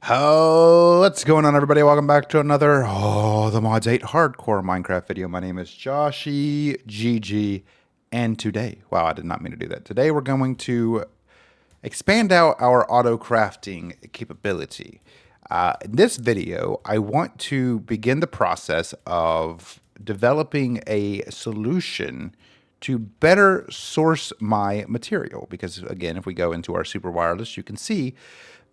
Oh, what's going on, everybody? Welcome back to another the Mods 8 hardcore Minecraft video. My name is JawshyGG, and today, wow, I did not mean to do that. Today we're going to expand out our auto crafting capability. In this video, I want to begin the process of developing a solution to better source my material. Because again, if we go into our super wireless, you can see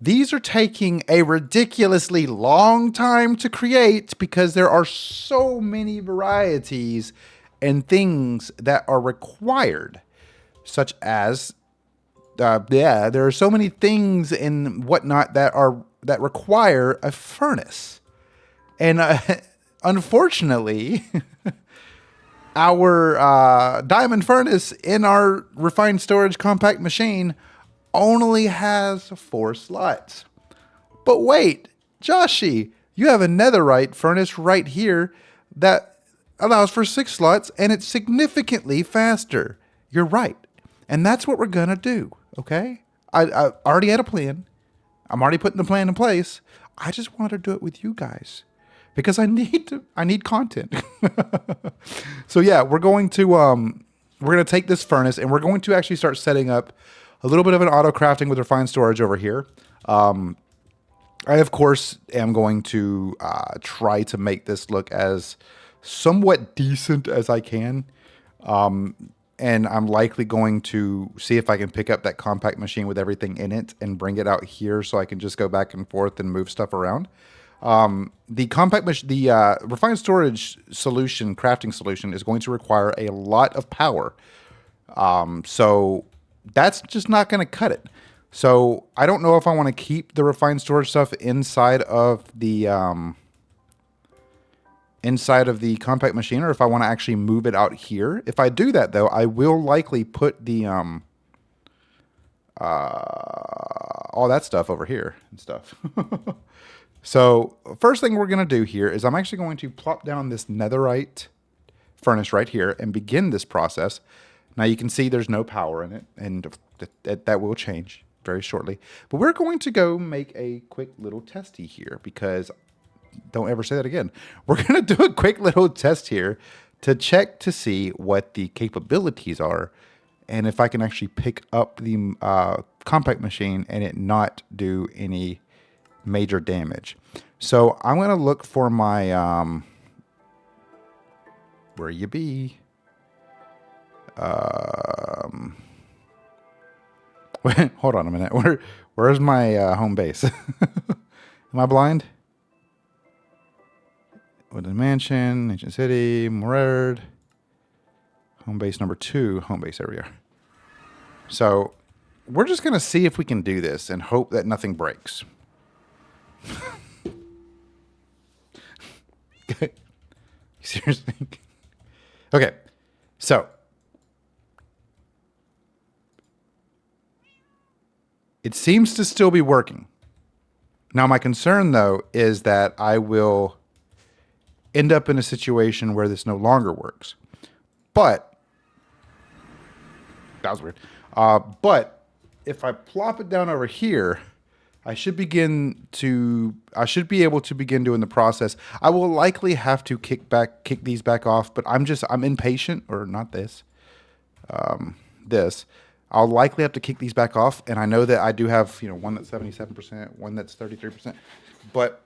these are taking a ridiculously long time to create because there are so many varieties and things that are required, such as there are so many things and whatnot that require a furnace, and unfortunately, our diamond furnace in our refined storage compact machine only has 4 slots. But wait, Jawshy, you have a netherite furnace right here that allows for 6 slots, and it's significantly faster. You're right. And that's what we're going to do, okay? I already had a plan. I'm already putting the plan in place. I just want to do it with you guys because I need content. So yeah, we're going to take this furnace and we're going to actually start setting up a little bit of an auto crafting with refined storage over here. I, of course, am going to try to make this look as somewhat decent as I can. And I'm likely going to see if I can pick up that compact machine with everything in it and bring it out here so I can just go back and forth and move stuff around. The refined storage solution, crafting solution, is going to require a lot of power. So that's just not going to cut it. So I don't know if I want to keep the refined storage stuff inside of the compact machine or if I want to actually move it out here. If I do that though, I will likely put the all that stuff over here and stuff. So first thing we're going to do here is I'm actually going to plop down this netherite furnace right here and begin this process. Now you can see there's no power in it, and that will change very shortly. But we're going to go make a quick little testy here because, don't ever say that again. We're going to do a quick little test here to check to see what the capabilities are and if I can actually pick up the compact machine and it not do any major damage. So I'm going to look for my, where you be? Hold on a minute. Where's my home base? Am I blind? Woodland Mansion, Ancient City, Morard. Home base number 2. Home base, there we are. So we're just going to see if we can do this and hope that nothing breaks. Seriously? Okay, so it seems to still be working. Now, my concern, though, is that I will end up in a situation where this no longer works. But, that was weird. But if I plop it down over here, I should be able to begin doing the process. I will likely have to kick these back off, but I'm impatient, or not this. This. I'll likely have to kick these back off, and I know that I do have, one that's 77%, one that's 33%, but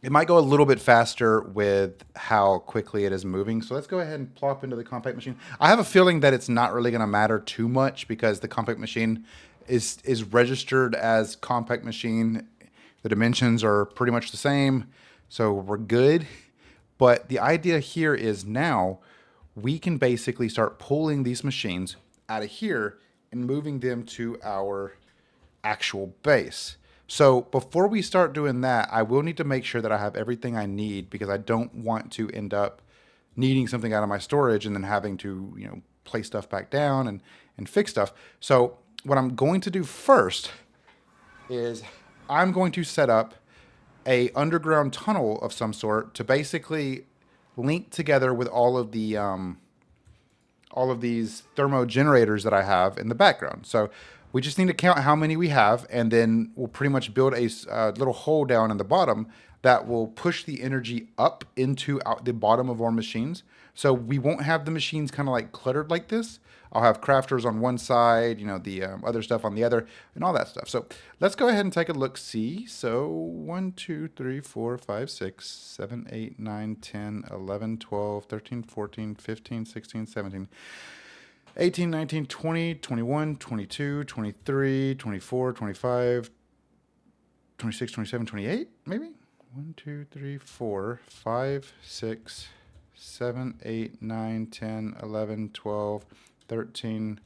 it might go a little bit faster with how quickly it is moving. So let's go ahead and plop into the compact machine. I have a feeling that it's not really going to matter too much because the compact machine is registered as compact machine. The dimensions are pretty much the same, so we're good. But the idea here is now we can basically start pulling these machines out of here and moving them to our actual base. So before we start doing that, I will need to make sure that I have everything I need because I don't want to end up needing something out of my storage and then having to, place stuff back down and fix stuff. So what I'm going to do first is I'm going to set up a underground tunnel of some sort to basically link together with all of these thermo generators that I have in the background. So We just need to count how many we have, and then we'll pretty much build a little hole down in the bottom that will push the energy up into the bottom of our machines. So we won't have the machines kind of like cluttered like this. I'll have crafters on one side, you know, the other stuff on the other, and all that stuff. So let's go ahead and take a look. See, so 1, 2, 3, 4, 5, 6, 7, 8, 9, 10, 11, 12, 13, 14, 15, 16, 17. 18, 19, 20, 21, 22, 23, 24, 25, 26, 27, 28, maybe? 1, 2, 3, 4, 5, 6, 7, 8, 9, 10, 11, 12, 13,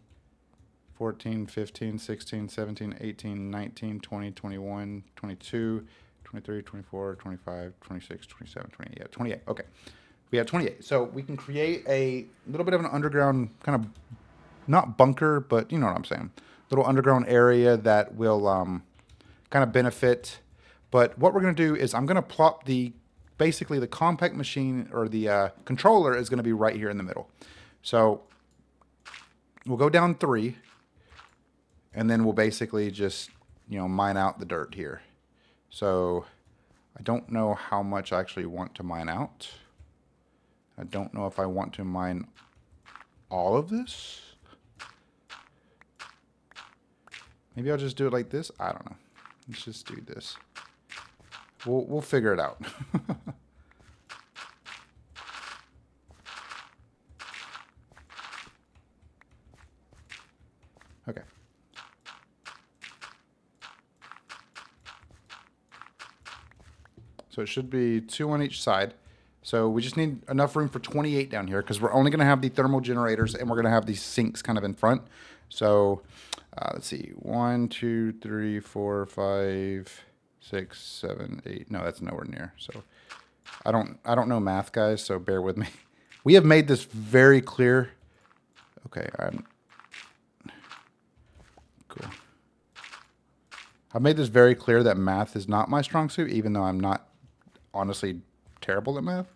14, 15, 16, 17, 18, 19, 20, 21, 22, 23, 24, 25, 26, 27, 28. Yeah, 28. Okay. We have 28. So we can create a little bit of an underground kind of, not bunker, but you know what I'm saying. Little underground area that will kind of benefit. But what we're going to do is I'm going to plop basically the compact machine, or the controller is going to be right here in the middle. So we'll go down 3, and then we'll basically just, you know, mine out the dirt here. So I don't know how much I actually want to mine out. I don't know if I want to mine all of this. Maybe I'll just do it like this. I don't know. Let's just do this. We'll figure it out. Okay. So it should be 2 on each side. So we just need enough room for 28 down here, because we're only going to have the thermal generators, and we're going to have these sinks kind of in front. So let's see, 1, 2, 3, 4, 5, 6, 7, 8. No, that's nowhere near. So I don't know math, guys, so bear with me. We have made this very clear. Okay, cool. I've made this very clear that math is not my strong suit, even though I'm not honestly terrible at math.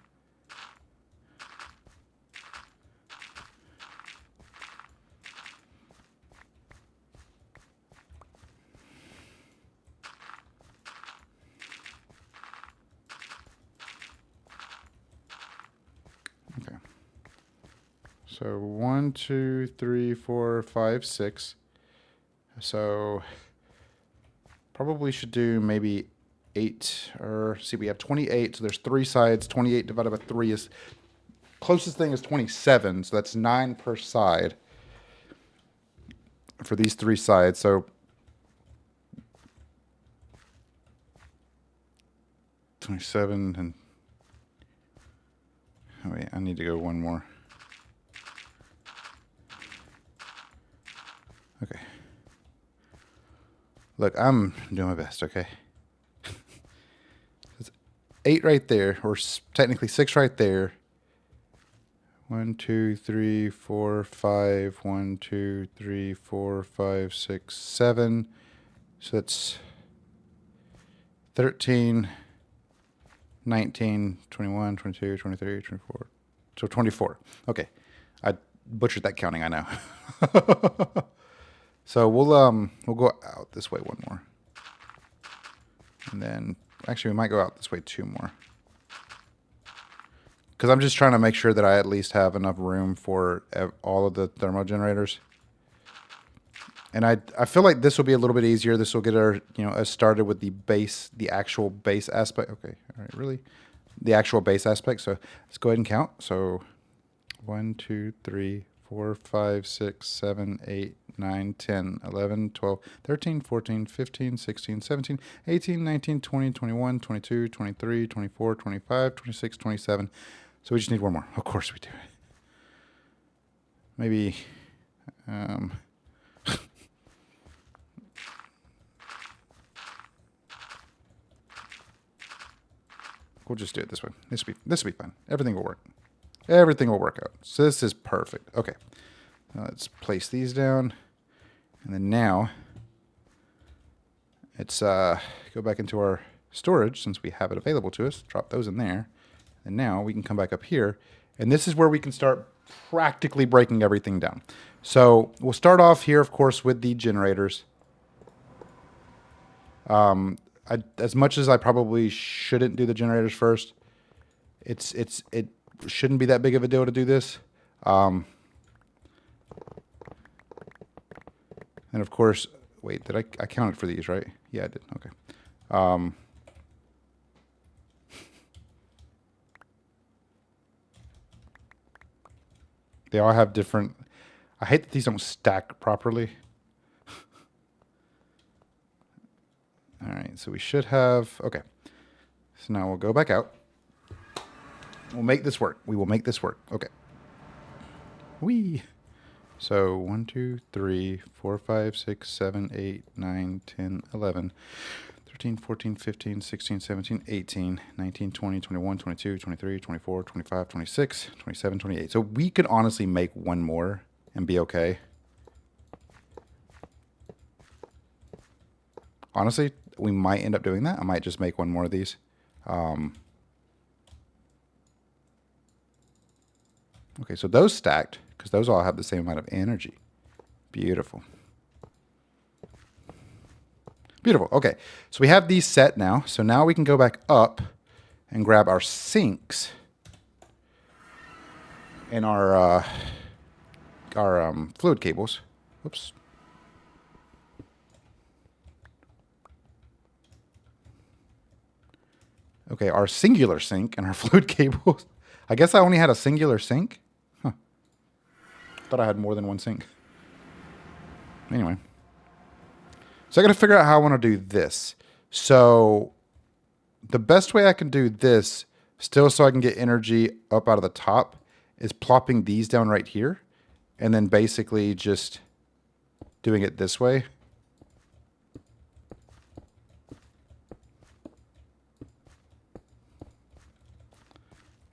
Okay. So 1, 2, 3, 4, 5, 6. So probably should do maybe 8, or see, we have 28, so there's 3 sides. 28 divided by 3 is, closest thing is 27, so that's 9 per side for these 3 sides. So 27, and oh wait, I need to go one more. Okay. Look, I'm doing my best, okay? 8 right there, or technically 6 right there. 1, 2, 3, 4, 5. 1, 2, 3, 4, 5, 6, 7. So that's 13, 19, 21, 22, 23, 24. So 24. Okay. I butchered that counting, I know. So we'll go out this way one more. And then actually we might go out this way 2 more. Because I'm just trying to make sure that I at least have enough room for all of the thermo generators. And I feel like this will be a little bit easier. This will get us started with the actual base aspect. Okay, all right, really? The actual base aspect. So let's go ahead and count. So 1, 2, 3, 4, 5, 6, 7, 8, 9, 10, 11, 12, 13, 14, 15, 16, 17, 18, 19, 20, 21, 22, 23, 24, 25, 26, 27. So we just need one more. Of course we do. Maybe, we'll just do it this way. This will be fine. Everything will work. Everything will work out. So this is perfect. Okay. Now let's place these down. And then now, let's go back into our storage, since we have it available to us. Drop those in there. And now we can come back up here. And this is where we can start practically breaking everything down. So we'll start off here, of course, with the generators. As much as I probably shouldn't do the generators first, it shouldn't be that big of a deal to do this. And of course, wait, did I counted for these, right? Yeah, I did. Okay. They all have different. I hate that these don't stack properly. All right, so we should have. Okay. So now we'll go back out. We'll make this work. We will make this work. Okay. Whee. So 1, 2, 3, 4, 5, 6, 7, 8, 9, 10, 11, 13, 14, 15, 16, 17, 18, 19, 20, 21, 22, 23, 24, 25, 26, 27, 28. So we could honestly make one more and be okay. Honestly, we might end up doing that. I might just make one more of these. Okay, so those stacked, because those all have the same amount of energy. Beautiful. Beautiful. Okay, so we have these set now. So now we can go back up and grab our sinks and our fluid cables. Whoops. Okay, our singular sink and our fluid cables. I guess I only had a singular sink. Huh. Thought I had more than one sink. Anyway. So I got to figure out how I want to do this. So the best way I can do this, still so I can get energy up out of the top, is plopping these down right here. And then basically just doing it this way.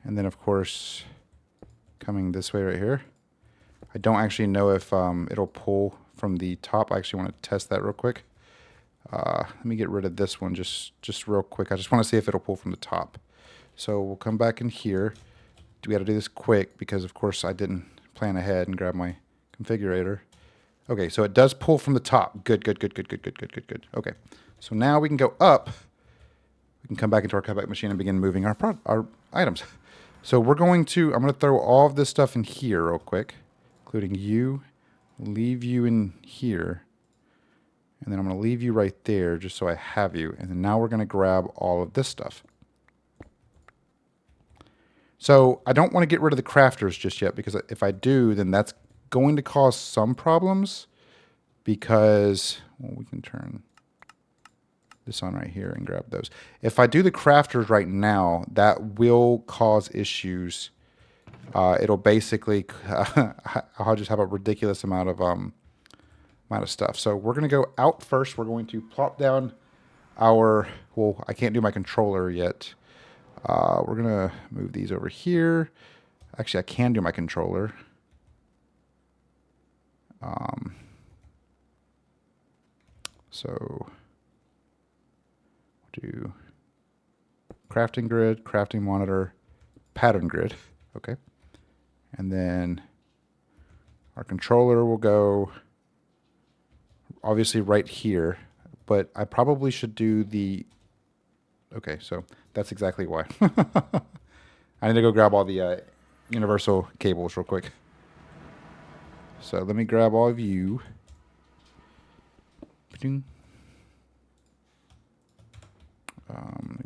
And then, of course, coming this way right here. I don't actually know if it'll pull from the top. I actually want to test that real quick. Let me get rid of this one just real quick. I just want to see if it'll pull from the top. So we'll come back in here. We got to do this quick because, of course, I didn't plan ahead and grab my configurator. Okay, so it does pull from the top. Good, good, good, good, good, good, good, good, good. Okay, so now we can go up. We can come back into our cutback machine and begin moving our items. So I'm going to throw all of this stuff in here real quick, including you, leave you in here, and then I'm going to leave you right there just so I have you. And then now we're going to grab all of this stuff. So I don't want to get rid of the crafters just yet, because if I do, then that's going to cause some problems, because we can turn this on right here and grab those. If I do the crafters right now, that will cause issues. It'll basically, I'll just have a ridiculous amount of stuff. So we're going to go out first. We're going to plop down our, well, I can't do my controller yet. We're going to move these over here. Actually, I can do my controller. So do crafting grid, crafting monitor, pattern grid. Okay. And then our controller will go obviously right here, but I probably should do the, okay, so that's exactly why. I need to go grab all the universal cables real quick. So let me grab all of you.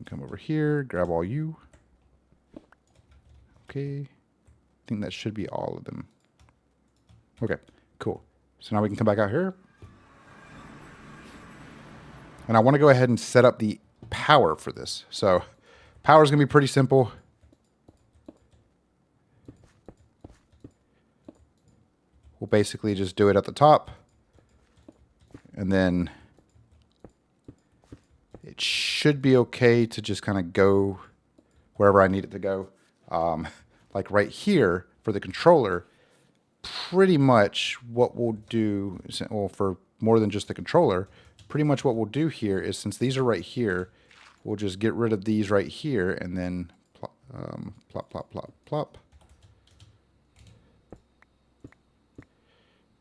Come over here, grab all you. Okay. I think that should be all of them. Okay, cool. So now we can come back out here. And I want to go ahead and set up the power for this. So power is going to be pretty simple. We'll basically just do it at the top. And then it should be okay to just kind of go wherever I need it to go. Like right here for the controller, pretty much what we'll do, well, for more than just the controller, pretty much what we'll do here is, since these are right here, we'll just get rid of these right here and then plop, plop, plop, plop.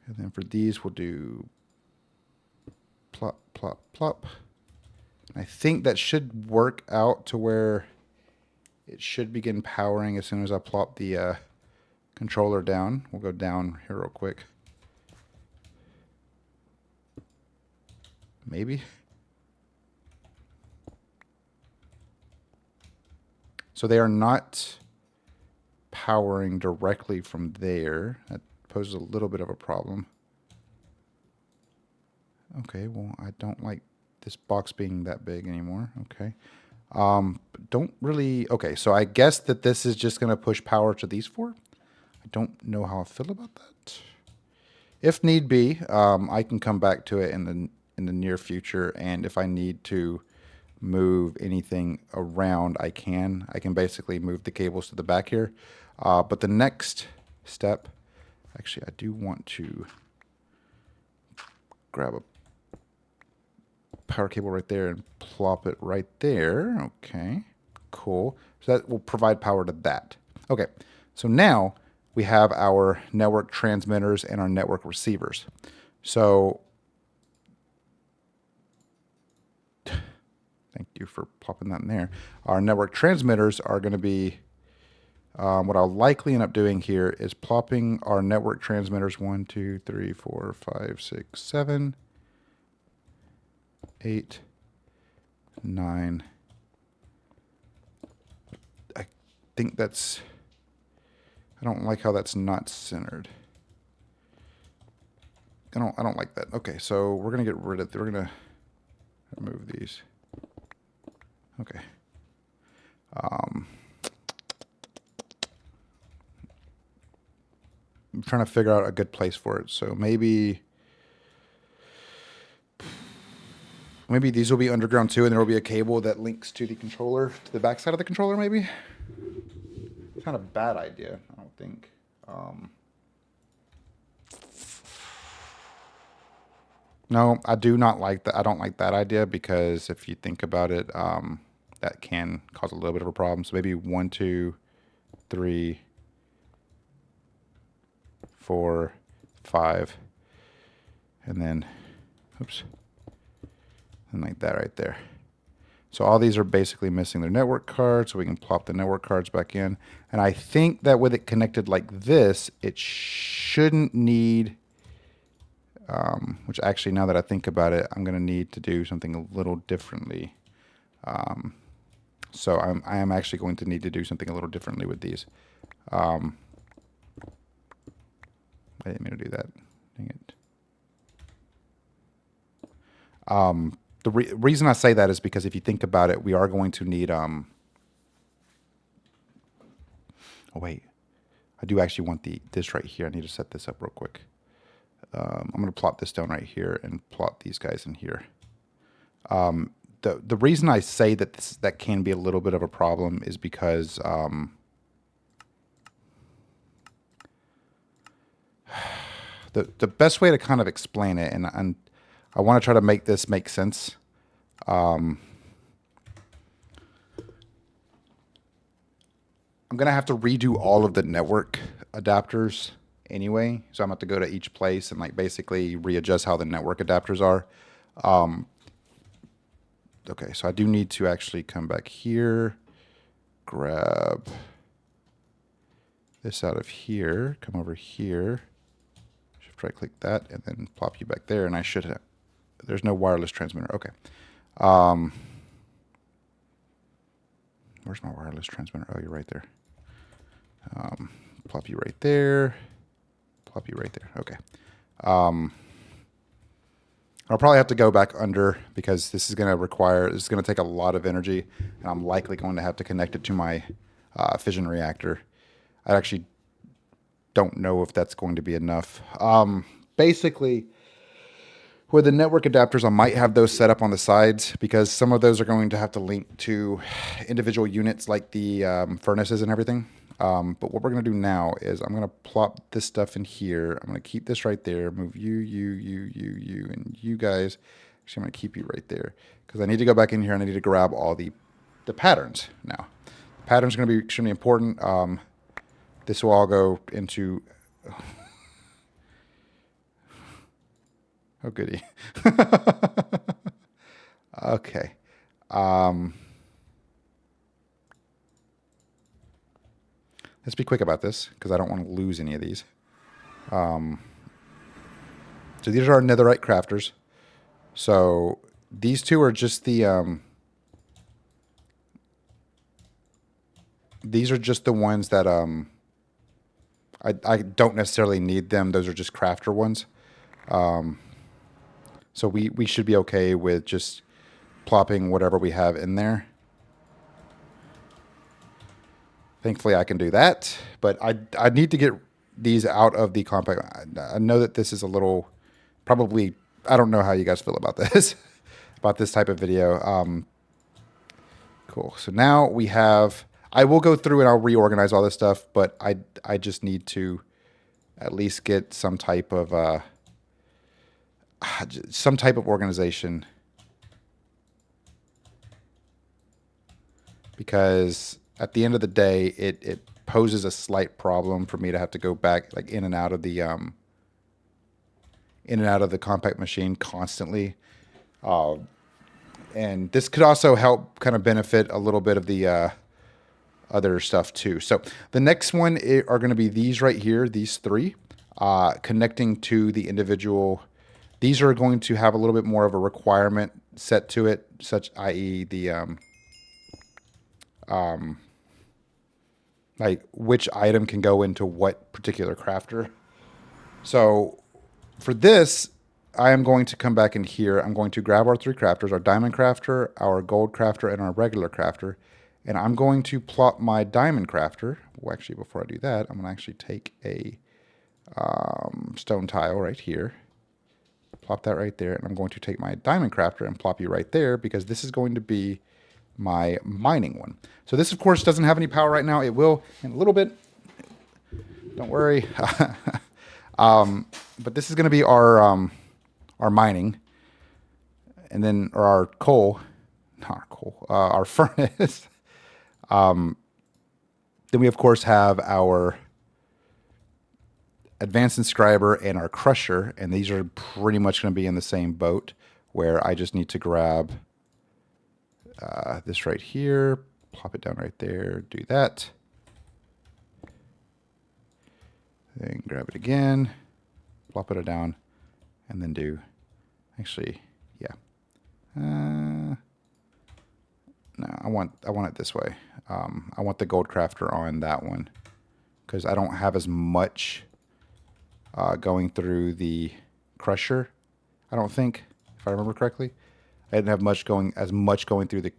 And then for these, we'll do plop, plop, plop. I think that should work out to where it should begin powering as soon as I plop the controller down. We'll go down here real quick. Maybe. So they are not powering directly from there. That poses a little bit of a problem. Okay, well, I don't like this box being that big anymore. Okay. Don't really... Okay, so I guess that this is just going to push power to these four. I don't know how I feel about that. If need be, I can come back to it in the near future, and if I need to move anything around, I can. I can basically move the cables to the back here. But the next step... Actually, I do want to grab a power cable right there and plop it right there. Okay, cool. So that will provide power to that. Okay, so now we have our network transmitters and our network receivers. So thank you for plopping that in there. Our network transmitters are going to be, what I'll likely end up doing here is plopping our network transmitters 1, 2, 3, 4, 5, 6, 7, 8, 9. I think that's... I don't like how that's not centered. I don't like that. Okay, so we're gonna get rid of... We're gonna remove these. Okay. I'm trying to figure out a good place for it. So maybe these will be underground too, and there will be a cable that links to the controller, to the back side of the controller, maybe? It's not a bad idea, I don't think. No, I do not like that. I don't like that idea because if you think about it, that can cause a little bit of a problem. So maybe 1, 2, 3, 4, 5, and then, oops, and like that right there. So all these are basically missing their network cards, so we can plop the network cards back in. And I think that with it connected like this, it shouldn't need, which actually now that I think about it, I'm going to need to do something a little differently. So I am actually going to need to do something a little differently with these. I didn't mean to do that. Dang it. The reason I say that is because if you think about it, we are going to need... Oh, wait. I do actually want this right here. I need to set this up real quick. I'm going to plot this down right here and plot these guys in here. The reason I say that that can be a little bit of a problem is because... the best way to kind of explain it, and I want to try to make this make sense. I'm going to have to redo all of the network adapters anyway. So I'm going to have to go to each place and like basically readjust how the network adapters are. Okay, so I do need to actually come back here, grab this out of here, come over here, shift right click that, and then plop you back there, and I should have... There's no wireless transmitter. Okay. Where's my wireless transmitter? Oh, you're right there. Plop you right there. Plop you right there. Okay. I'll probably have to go back under because this is going to take a lot of energy, and I'm likely going to have to connect it to my fission reactor. I actually don't know if that's going to be enough. Basically, with the network adapters, I might have those set up on the sides because some of those are going to have to link to individual units like the furnaces and everything. But what we're going to do now is I'm going to plop this stuff in here. I'm going to keep this right there. Move you, and you guys. Actually, I'm going to keep you right there because I need to go back in here and I need to grab all the patterns now. The patterns are going to be extremely important. This will all go into... Oh, goody. Okay. Let's be quick about this because I don't want to lose any of these. So these are our netherite crafters. So these two are just the these are just the ones that I don't necessarily need them. Those are just crafter ones. So we should be okay with just plopping whatever we have in there. Thankfully, I can do that, but I need to get these out of the compact. I know that this is a little, probably, I don't know how you guys feel about this, about this type of video. Cool. So now we have, I will go through and I'll reorganize all this stuff, but I just need to at least get some type of organization, because at the end of the day, it poses a slight problem for me to have to go back like in and out of the compact machine constantly. And this could also help kind of benefit a little bit of the other stuff too. So the next one are going to be these right here, these three, connecting to the individual. These are going to have a little bit more of a requirement set to it, such i.e. the like which item can go into what particular crafter. So for this, I am going to come back in here. I'm going to grab our three crafters, our diamond crafter, our gold crafter, and our regular crafter. And I'm going to plop my diamond crafter. Well, actually, before I do that, I'm going to actually take a stone tile right here. Plop that right there. And I'm going to take my diamond crafter and plop you right there, because this is going to be my mining one. So this, of course, doesn't have any power right now. It will in a little bit. Don't worry. But this is going to be our mining, and then or our coal, not our coal, our furnace. Then we of course have our advanced inscriber and our crusher, and these are pretty much going to be in the same boat, where I just need to grab this right here, plop it down right there, do that, then grab it again, plop it down, and then do, actually, yeah. No, I want it this way. I want the gold crafter on that one, because I don't have as much going through the crusher. I don't think, if I remember correctly, I didn't have as much going through the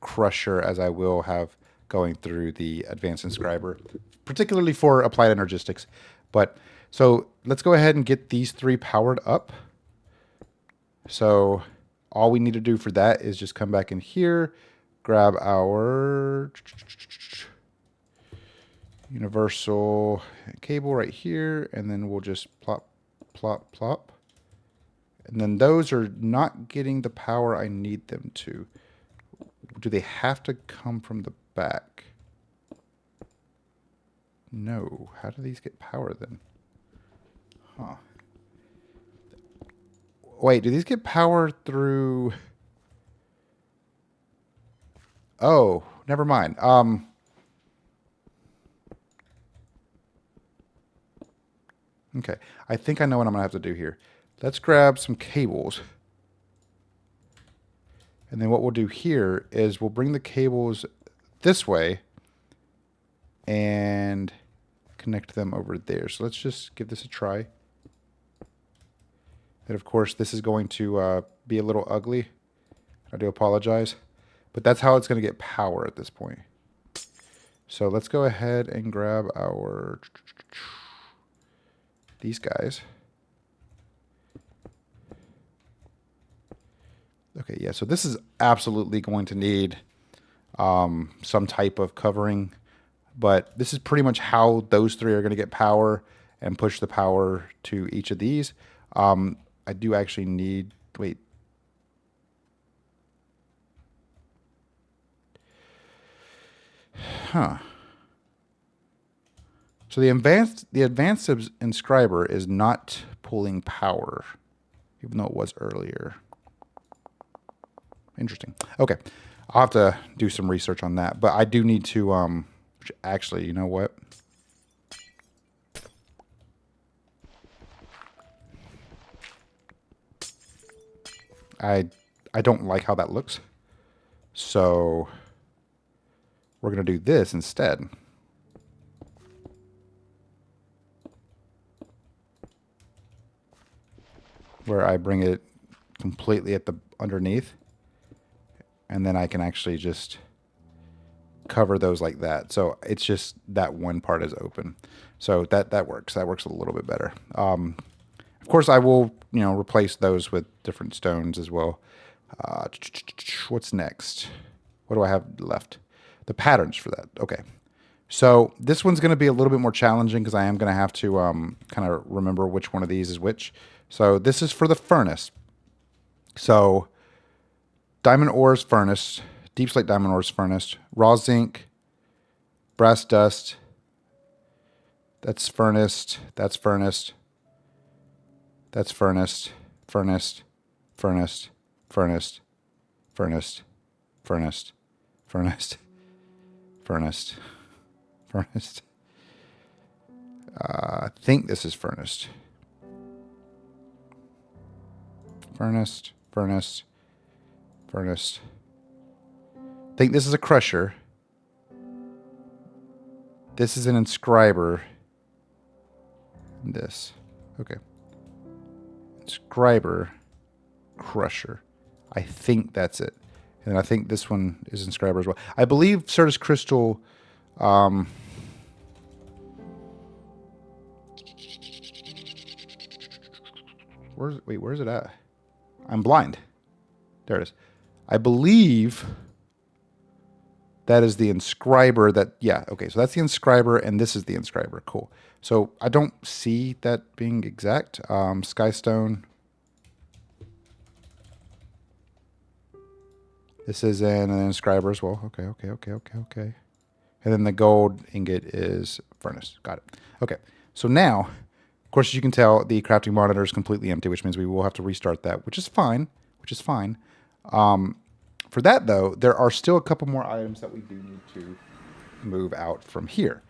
crusher as I will have going through the advanced inscriber, particularly for applied energistics. But so let's go ahead and get these three powered up. So all we need to do for that is just come back in here, grab our universal cable right here, and then we'll just plop, plop, plop. And then those are not getting the power I need them to. Do they have to come from the back? No. How do these get power then? Huh. Wait, do these get power through... Oh, never mind. Okay, I think I know what I'm going to have to do here. Let's grab some cables. And then what we'll do here is we'll bring the cables this way and connect them over there. So let's just give this a try. And of course, this is going to be a little ugly. I do apologize. But that's how it's going to get power at this point. So let's go ahead and grab our... these guys. Okay, yeah, so this is absolutely going to need some type of covering, but this is pretty much how those three are going to get power and push the power to each of these. I do actually need, wait. Huh. So the advanced inscriber is not pulling power. even though it was earlier. Interesting. Okay. I'll have to do some research on that, but I do need to, actually, you know what? I don't like how that looks. So we're going to do this instead. Where I bring it completely at the underneath. And then I can actually just cover those like that. So it's just that one part is open. So that works. That works a little bit better. Of course, I will, replace those with different stones as well. What's next? What do I have left? The patterns for that. Okay. So this one's going to be a little bit more challenging because I am going to have to kind of remember which one of these is which. So this is for the furnace. So diamond ores furnace, deep slate diamond ores furnace, raw zinc, brass dust. That's furnace. That's furnace. That's furnace. Furnace. Furnace. Furnace. Furnace. Furnace. Furnace. Furnace. Furnace. I think this is furnace. Furnace. Furnace. Furnace. I think this is a crusher. This is an inscriber. And this. Okay. Inscriber. Crusher. I think that's it. And I think this one is inscriber as well. I believe Certus Crystal... where's it at? I'm blind. There it is. I believe that is the inscriber that, yeah, okay, so that's the inscriber, and this is the inscriber. Cool. So I don't see that being exact. Skystone. This is an inscriber as well. Okay. And then the gold ingot is furnace. Got it. Okay. So now, of course, as you can tell, the crafting monitor is completely empty, which means we will have to restart that, which is fine. For that, though, there are still a couple more items that we do need to move out from here.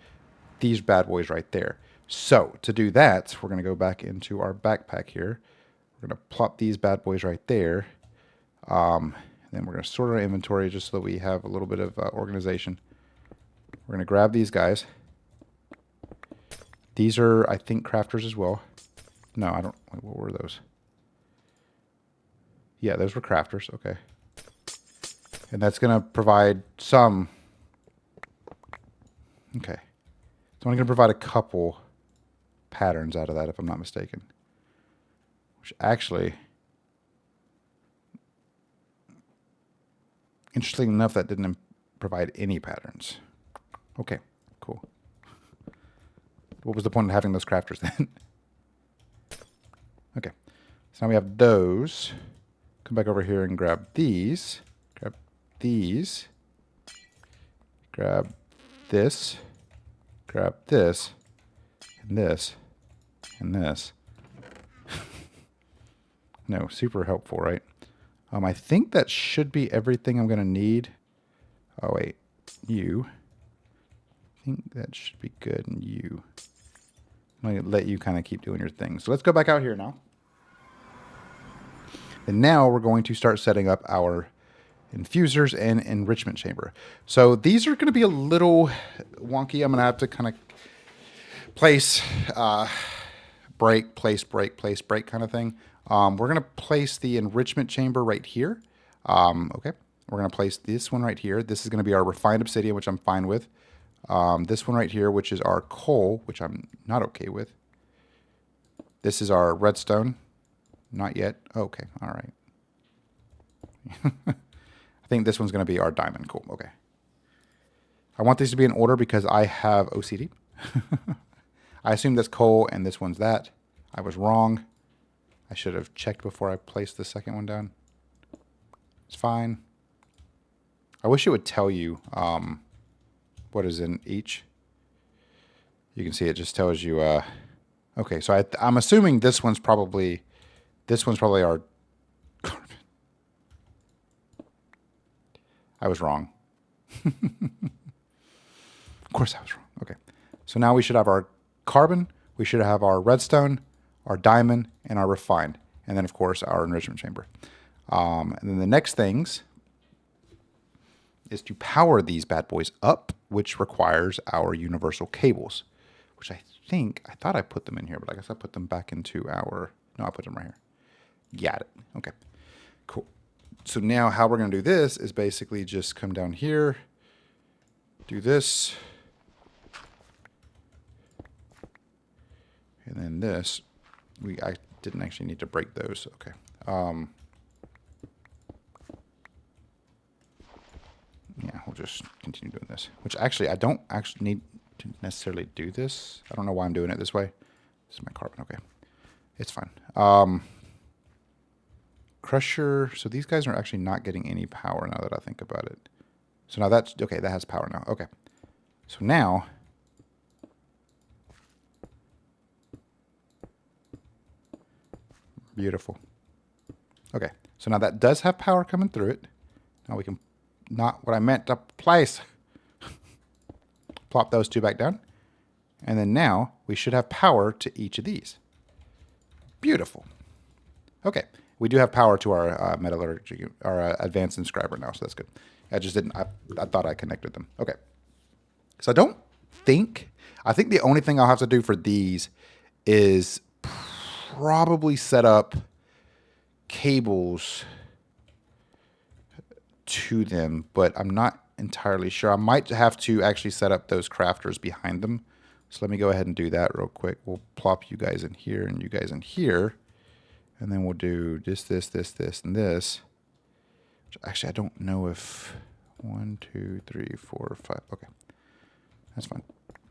These bad boys right there. So to do that, we're going to go back into our backpack here. We're going to plop these bad boys right there. Then we're going to sort our inventory just so that we have a little bit of organization. We're going to grab these guys. These are, I think, crafters as well. No, I don't. Wait, what were those? Yeah, those were crafters. Okay. And that's going to provide some... Okay. It's only going to provide a couple patterns out of that, if I'm not mistaken. Which actually... Interesting enough, that didn't provide any patterns. Okay, cool. What was the point of having those crafters then? Okay. So now we have those. Come back over here and grab these. Grab these. Grab this. Grab this. And this. And this. No, super helpful, right? I think that should be everything I'm going to need. Oh, wait. You. I think that should be good. And you. I'm going to let you kind of keep doing your thing. So let's go back out here now. And now we're going to start setting up our infusers and enrichment chamber. So these are going to be a little wonky. I'm going to have to kind of place, break, place, break, place, break kind of thing. We're going to place the enrichment chamber right here. Okay. We're going to place this one right here. This is going to be our refined obsidian, which I'm fine with. This one right here, which is our coal, which I'm not okay with. This is our redstone. Not yet. Okay. All right. I think this one's going to be our diamond. Cool. Okay. I want these to be in order because I have OCD. I assume that's coal and this one's that. I was wrong. I should have checked before I placed the second one down. It's fine. I wish it would tell you what is in each. You can see it just tells you... okay, so I'm assuming this one's probably This one's probably our carbon. I was wrong. Of course I was wrong. Okay. So now we should have our carbon, we should have our redstone, our diamond, and our refined. And then, of course, our enrichment chamber. And then the next things is to power these bad boys up, which requires our universal cables, which I thought I put them in here, but I guess I put them back into our, no, I put them right here. Got it. Okay, cool. So now how we're going to do this is basically just come down here, do this, and then this. I didn't actually need to break those. Okay. Yeah, we'll just continue doing this. Which actually, I don't actually need to necessarily do this. I don't know why I'm doing it this way. This is my carbon. Okay. It's fine. Crusher. So these guys are actually not getting any power now that I think about it. So now that's, okay, that has power now. Okay. So now, beautiful. Okay. So now that does have power coming through it. Now we can, not what I meant to place. Plop those two back down. And then now we should have power to each of these. Beautiful. Okay. We do have power to our metallurgy, our advanced inscriber now, so that's good. I just didn't, I thought I connected them. Okay. So I think the only thing I'll have to do for these is probably set up cables to them, but I'm not entirely sure. I might have to actually set up those crafters behind them. So let me go ahead and do that real quick. We'll plop you guys in here and you guys in here. And then we'll do this, and this. Which actually, I don't know if 1, 2, 3, 4, 5. Okay. That's fine.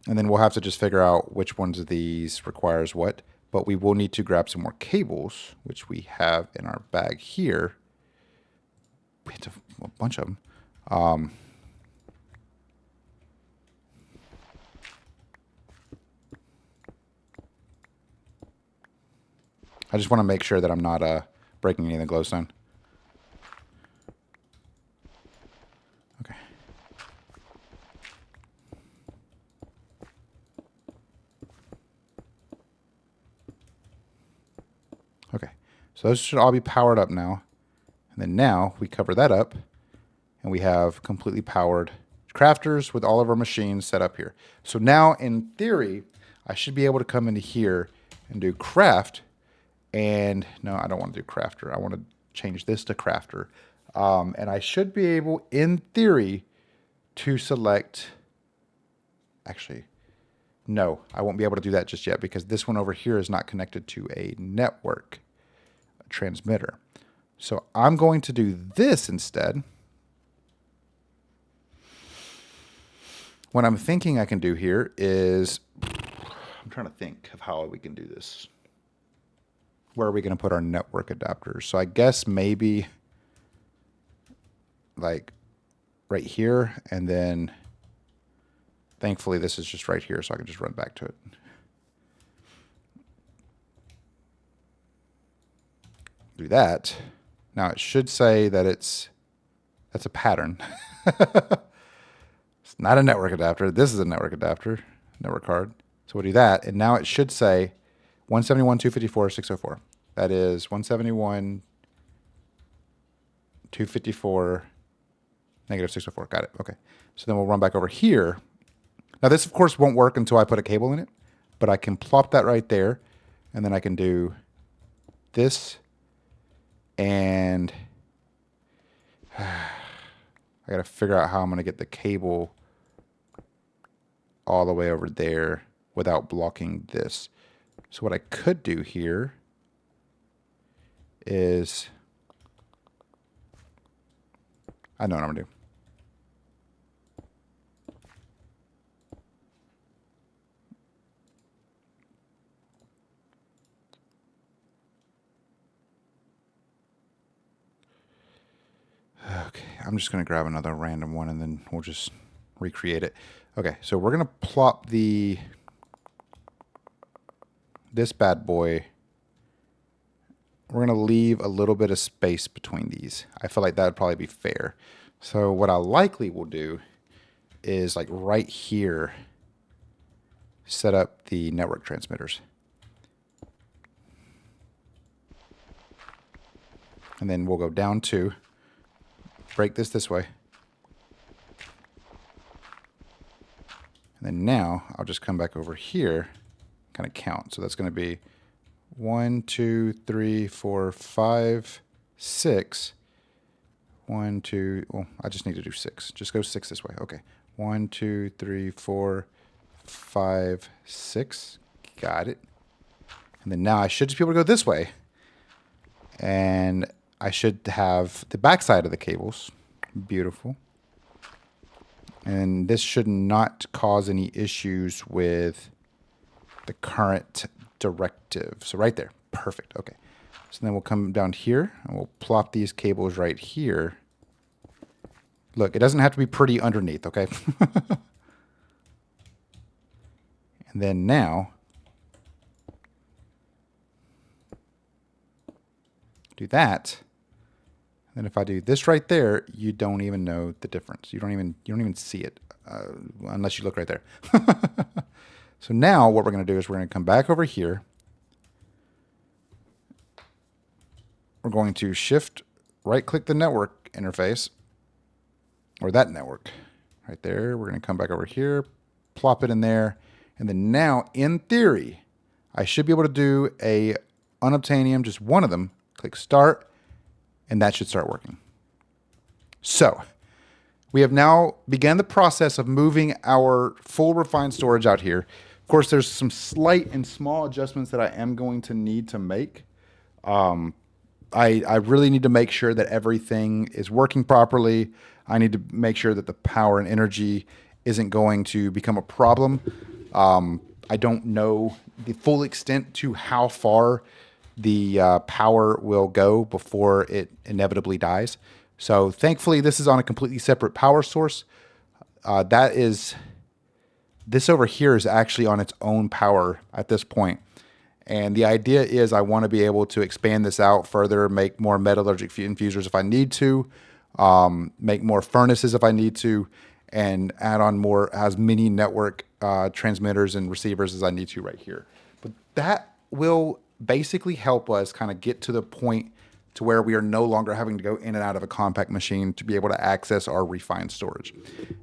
And then we'll have to just figure out which ones of these requires what. But we will need to grab some more cables, which we have in our bag here. We have a bunch of them. I just want to make sure that I'm not breaking any of the glowstone. Okay. Okay. So those should all be powered up now. And then now we cover that up and we have completely powered crafters with all of our machines set up here. So now in theory, I should be able to come into here and do craft. And no, I don't want to do crafter. I want to change this to crafter. And I should be able, in theory, to select, actually, no, I won't be able to do that just yet because this one over here is not connected to a network transmitter. So I'm going to do this instead. What I'm thinking I can do here is, I'm trying to think of how we can do this. Where are we going to put our network adapters? So I guess maybe like right here, and then thankfully this is just right here, so I can just run back to it. Do that. Now it should say that that's a pattern. It's not a network adapter. This is a network adapter, network card. So we'll do that, and now it should say 171.254.604. That is 171, 254, negative 604. Got it. Okay. So then we'll run back over here. Now this, of course, won't work until I put a cable in it, but I can plop that right there, and then I can do this, and I got to figure out how I'm going to get the cable all the way over there without blocking this. So what I could do here is, I know what I'm going to do. Okay, I'm just going to grab another random one and then we'll just recreate it. Okay, so we're going to plop this bad boy we're going to leave a little bit of space between these. I feel like that would probably be fair. So what I likely will do is like right here, set up the network transmitters. And then we'll go down to, break this way. And then now I'll just come back over here, kind of count. So that's going to be 1, 2, 3, 4, 5, 6. 1, 2, well, I just need to do 6. Just go 6 this way. Okay. 1, 2, 3, 4, 5, 6. Got it. And then now I should just be able to go this way. And I should have the backside of the cables. Beautiful. And this should not cause any issues with the current directive. So right there. Perfect. Okay. So then we'll come down here and we'll plop these cables right here. Look, it doesn't have to be pretty underneath, okay? And then now, do that. And if I do this right there, you don't even know the difference. You don't even see it unless you look right there. So now what we're going to do is we're going to come back over here. We're going to shift right click the network interface, or that network right there. We're going to come back over here, plop it in there. And then now in theory, I should be able to do a unobtainium, just one of them, click start, and that should start working. So we have now begun the process of moving our full refined storage out here. Of course, there's some slight and small adjustments that I am going to need to make. I really need to make sure that everything is working properly. I need to make sure that the power and energy isn't going to become a problem. I don't know the full extent to how far the power will go before it inevitably dies. So thankfully, this is on a completely separate power source. This over here is actually on its own power at this point. And the idea is I want to be able to expand this out further, make more metallurgic infusers if I need to, make more furnaces if I need to, and add on more, as many network transmitters and receivers as I need to right here. But that will basically help us kind of get to the point to where we are no longer having to go in and out of a compact machine to be able to access our refined storage.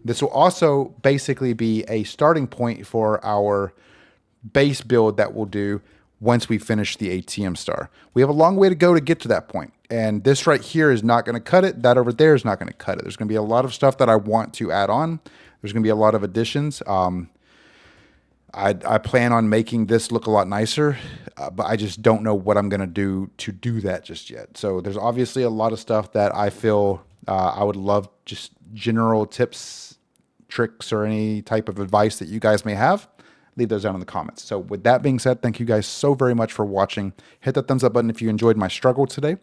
This will also basically be a starting point for our base build that we'll do once we finish the ATM star. We have a long way to go to get to that point. And this right here is not going to cut it. That over there is not going to cut it. There's going to be a lot of stuff that I want to add on. There's going to be a lot of additions. I plan on making this look a lot nicer, but I just don't know what I'm going to do that just yet. So there's obviously a lot of stuff that I feel I would love, just general tips, tricks, or any type of advice that you guys may have. Leave those down in the comments. So with that being said, thank you guys so very much for watching. Hit that thumbs up button if you enjoyed my struggle today.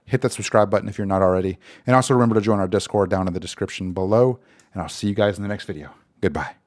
Hit that subscribe button if you're not already. And also remember to join our Discord down in the description below. And I'll see you guys in the next video. Goodbye.